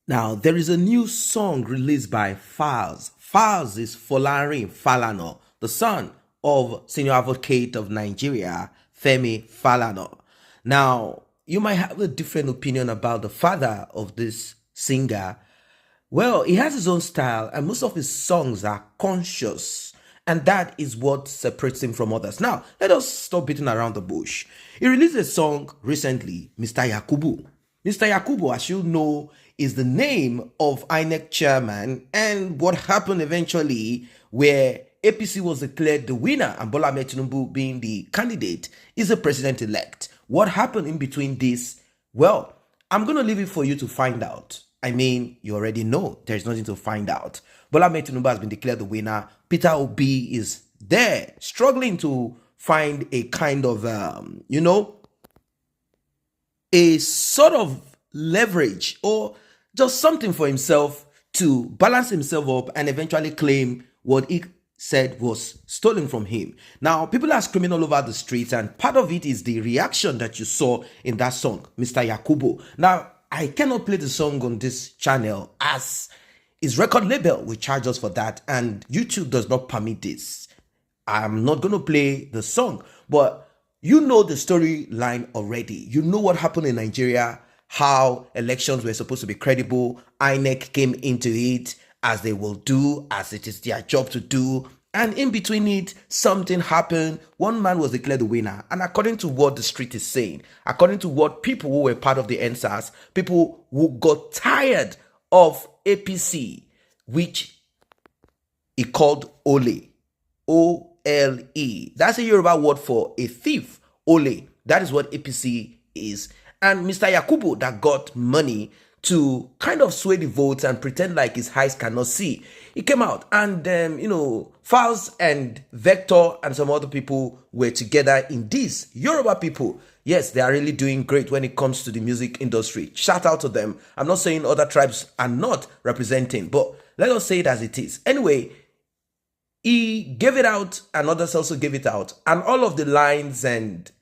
Now, there is a new song released by Falz. Falz is Falana, the son of senior advocate of Nigeria, Femi Falana. Now, you might have a different opinion about the father of this singer. Well, he has his own style, and most of his songs are conscious, and that is what separates him from others. Now, let us stop beating around the bush. He released a song recently, Mr. Yakubu. Mr. Yakubu, as you know, is the name of Inec chairman, and what happened eventually where APC was declared the winner and Bola Ahmed Tinubu being the candidate is the president-elect. What happened in between this? Well, I'm going to leave it for you to find out. I mean, you already know. There's nothing to find out. Bola Ahmed Tinubu has been declared the winner. Peter Obi is there, struggling to find a kind of, a sort of leverage or just something for himself to balance himself up and eventually claim what he said was stolen from him. Now, people are screaming all over the streets, and part of it is the reaction that you saw in that song, Mr. Yakubu. Now, I cannot play the song on this channel as his record label will charge us for that, and YouTube does not permit this. I'm not going to play the song, but you know the storyline already. You know what happened in Nigeria, how elections were supposed to be credible. Inec came into it as they will do, as it is their job to do. And in between it, something happened. One man was declared the winner. And according to what the street is saying, according to what people who were part of the NSAS, people who got tired of APC, which he called Ole. O-L-E. That's a Yoruba word for a thief. Ole. That is what APC is. And Mr. Yakubu that got money to kind of sway the votes and pretend like his eyes cannot see. He came out and, Falz and Vector and some other people were together in this. Yoruba people, yes, they are really doing great when it comes to the music industry. Shout out to them. I'm not saying other tribes are not representing, but let us say it as it is. Anyway, he gave it out and others also gave it out. And all of the lines and,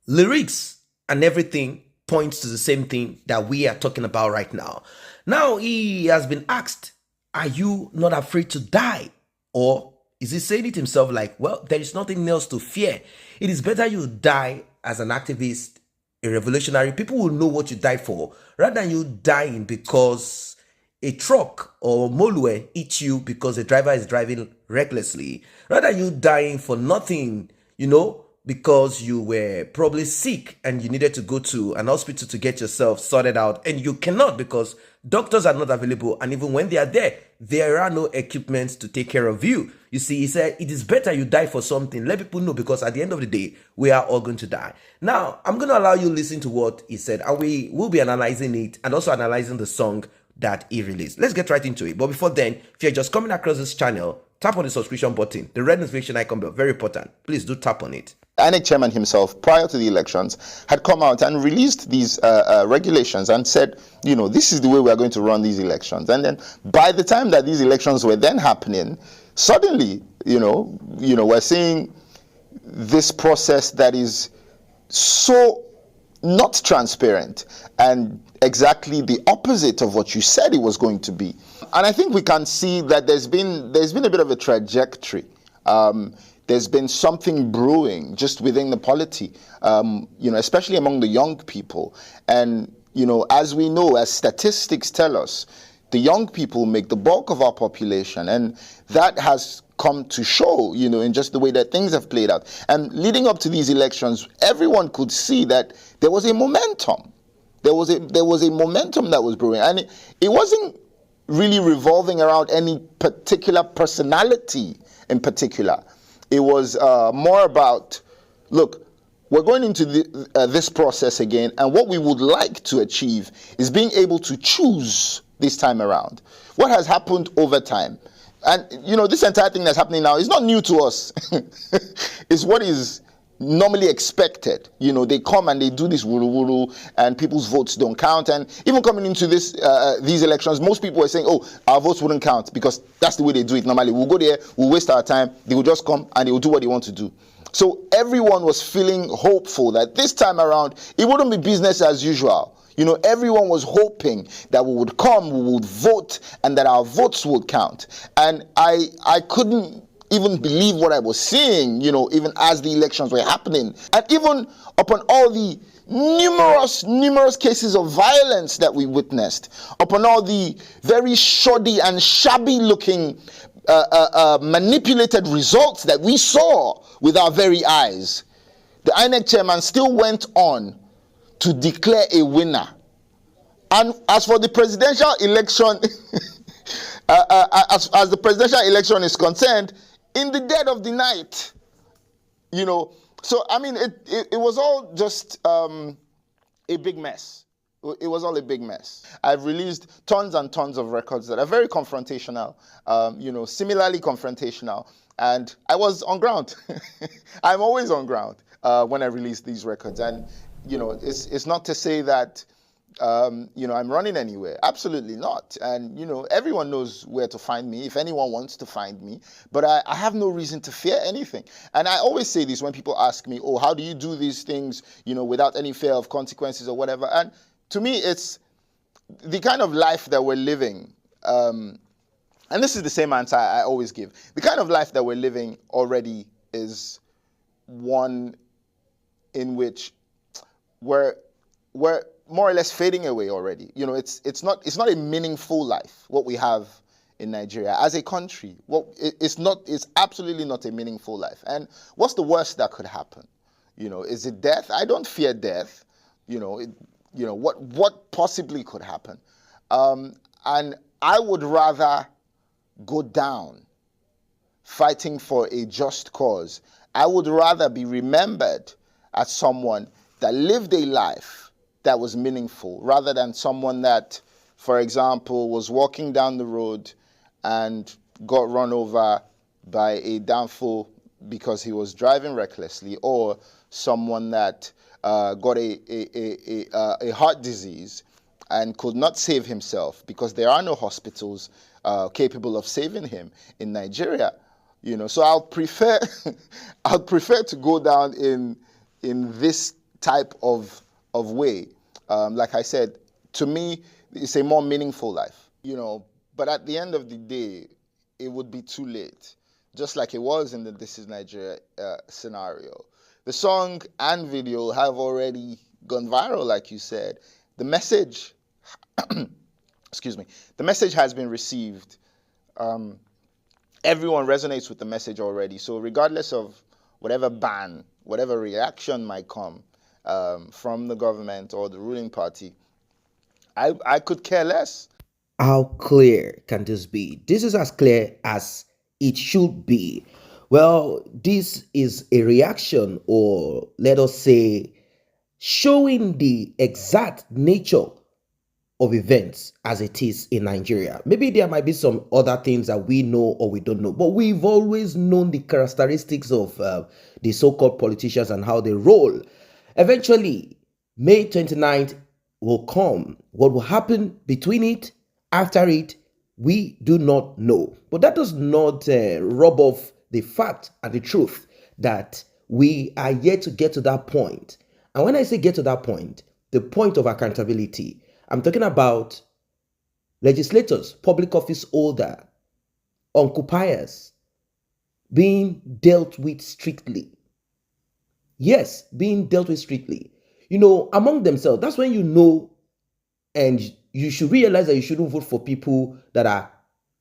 lyrics and everything points to the same thing that we are talking about right now. Now he has been asked, are you not afraid to die? Or is he saying it himself like, well, there is nothing else to fear. It is better you die as an activist, a revolutionary. People will know what you died for rather than you dying because a truck or molue eats you because the driver is driving recklessly. Rather than you dying for nothing, because you were probably sick and you needed to go to an hospital to get yourself sorted out, and you cannot because doctors are not available, and even when they are there are no equipment to take care of you. You see, he said it is better you die for something. Let people know, because at the end of the day, we are all going to die. Now, I'm going to allow you to listen to what he said, and we will be analyzing it and also analyzing the song that he released. Let's get right into it. But before then, if you're just coming across this channel, tap on the subscription button, the red notification icon bell, very important. Please do tap on it. Inec chairman himself, prior to the elections, had come out and released these regulations and said, this is the way we are going to run these elections. And then by the time that these elections were then happening, suddenly, we're seeing this process that is so not transparent and exactly the opposite of what you said it was going to be. And I think we can see that there's been a bit of a trajectory. There's been something brewing just within the polity, especially among the young people. And, as we know, as statistics tell us, the young people make the bulk of our population. And that has come to show, in just the way that things have played out. And leading up to these elections, everyone could see that there was a momentum. There was a momentum that was brewing. And it wasn't really revolving around any particular personality in particular. It was more about, look, we're going into this process again, and what we would like to achieve is being able to choose this time around. What has happened over time? And, this entire thing that's happening now is not new to us. It's what is normally expected. They come and they do this wuru-wuru, and people's votes don't count. And even coming into these elections, most people are saying, oh, our votes wouldn't count because that's the way they do it normally. We'll go there, we'll waste our time, they will just come and they will do what they want to do. So everyone was feeling hopeful that this time around, it wouldn't be business as usual. Everyone was hoping that we would come, we would vote, and that our votes would count. And I couldn't even believe what I was seeing, even as the elections were happening. And even upon all the numerous cases of violence that we witnessed, upon all the very shoddy and shabby looking manipulated results that we saw with our very eyes, the Inec chairman still went on to declare a winner. And as for the presidential election, as the presidential election is concerned, in the dead of the night, So, it was all just a big mess. It was all a big mess. I've released tons and tons of records that are very confrontational, similarly confrontational. And I was on ground. I'm always on ground when I release these records. And, it's not to say that, I'm running anywhere. Absolutely not. And, everyone knows where to find me if anyone wants to find me. But I have no reason to fear anything. And I always say this when people ask me, oh, how do you do these things, without any fear of consequences or whatever? And to me, it's the kind of life that we're living. And this is the same answer I always give. The kind of life that we're living already is one in which we're more or less fading away already. It's not a meaningful life, what we have in Nigeria as a country. It's absolutely not a meaningful life. And what's the worst that could happen? Is it death? I don't fear death. What possibly could happen? And I would rather go down fighting for a just cause. I would rather be remembered as someone that lived a life that was meaningful, rather than someone that, for example, was walking down the road and got run over by a downfall because he was driving recklessly, or someone that got a heart disease and could not save himself because there are no hospitals capable of saving him in Nigeria. So I'll prefer to go down in this type of way. Like I said, to me, it's a more meaningful life, But at the end of the day, it would be too late, just like it was in the This Is Nigeria scenario. The song and video have already gone viral, like you said. The message, the message has been received. Everyone resonates with the message already. So regardless of whatever ban, whatever reaction might come from the government or the ruling party, I could care less. How clear can this be? This is as clear as it should be. Well, this is a reaction, or let us say, showing the exact nature of events as it is in Nigeria. Maybe there might be some other things that we know or we don't know, but we've always known the characteristics of the so-called politicians and how they roll. Eventually, May 29th will come. What will happen between it, after it, we do not know. But that does not rub off the fact and the truth that we are yet to get to that point. And when I say get to that point, the point of accountability, I'm talking about legislators, public office holder, occupiers being dealt with strictly. Yes, being dealt with strictly. Among themselves, that's when you know, and you should realize that you shouldn't vote for people that are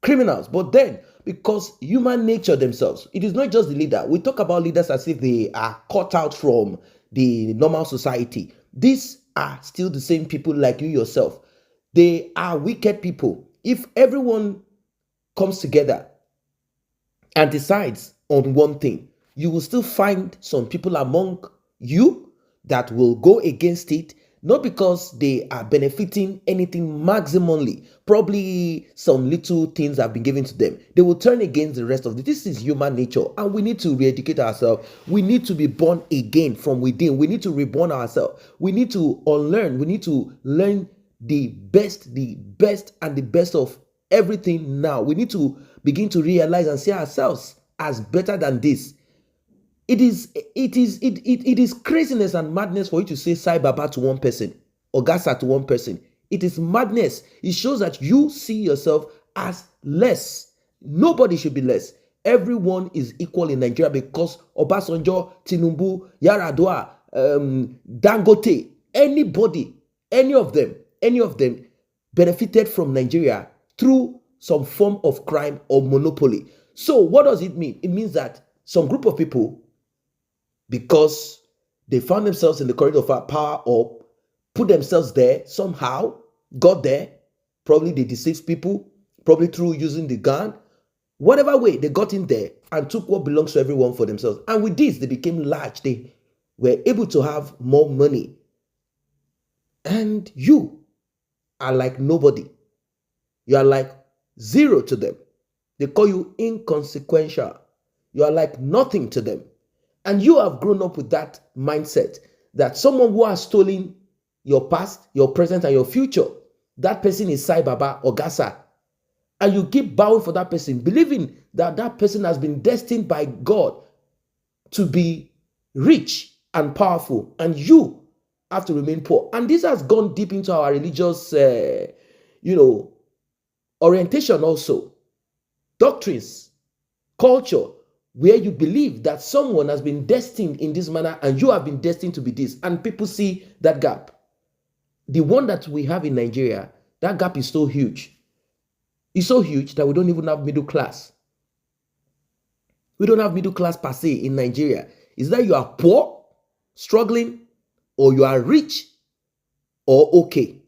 criminals. But then, because human nature themselves, it is not just the leader. We talk about leaders as if they are cut out from the normal society. These are still the same people like you yourself. They are wicked people. If everyone comes together and decides on one thing, you will still find some people among you that will go against it, not because they are benefiting anything maximally. Probably some little things have been given to them. They will turn against the rest of it. This is human nature, and we need to re-educate ourselves. We need to be born again from within. We need to reborn ourselves. We need to unlearn. We need to learn the best, and the best of everything now. We need to begin to realize and see ourselves as better than this. It is craziness and madness for you to say Sai Baba to one person. Ogasa to one person. It is madness. It shows that you see yourself as less. Nobody should be less. Everyone is equal in Nigeria because Obasanjo, Tinubu, Yaradua, Dangote, anybody, any of them benefited from Nigeria through some form of crime or monopoly. So what does it mean? It means that some group of people, because they found themselves in the corridor of power or put themselves there somehow, got there, probably they deceived people, probably through using the gun, whatever way they got in there and took what belongs to everyone for themselves. And with this, they became large. They were able to have more money. And you are like nobody. You are like zero to them. They call you inconsequential. You are like nothing to them. And you have grown up with that mindset that someone who has stolen your past, your present, and your future, that person is Sai Baba or Gasa. And you keep bowing for that person, believing that that person has been destined by God to be rich and powerful, and you have to remain poor. And this has gone deep into our religious, orientation also. Doctrines, culture, where you believe that someone has been destined in this manner and you have been destined to be this. And people see that gap. The one that we have in Nigeria, that gap is so huge. It's so huge that we don't even have middle class. We don't have middle class per se in Nigeria. Is that you are poor, struggling, or you are rich, or okay?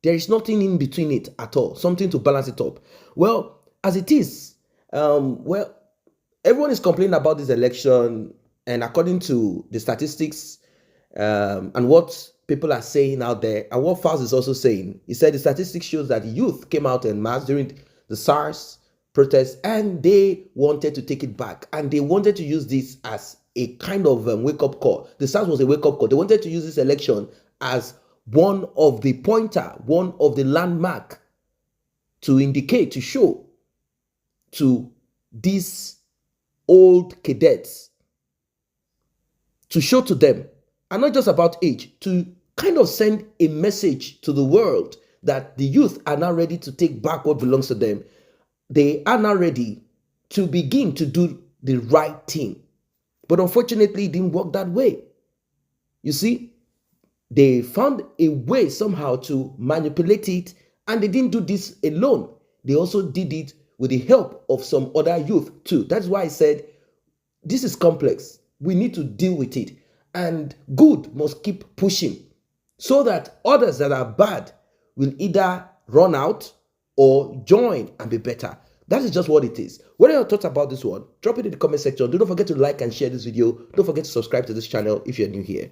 There is nothing in between it at all, something to balance it up. Well, as it is, everyone is complaining about this election, and according to the statistics and what people are saying out there, and what Falz is also saying, he said the statistics shows that youth came out en masse during the SARS protests, and they wanted to take it back, and they wanted to use this as a kind of wake-up call. The SARS was a wake-up call. They wanted to use this election as one of the pointer, one of the landmark to indicate, to show to these old cadets, to show to them, and not just about age, to kind of send a message to the world that the youth are now ready to take back what belongs to them. They are now ready to begin to do the right thing. But unfortunately, it didn't work that way. You see, they found a way somehow to manipulate it, and they didn't do this alone. They also did it with the help of some other youth too. That's why I said, this is complex. We need to deal with it. And good must keep pushing so that others that are bad will either run out or join and be better. That is just what it is. What are your thoughts about this one? Drop it in the comment section. Do not forget to like and share this video. Don't forget to subscribe to this channel if you're new here.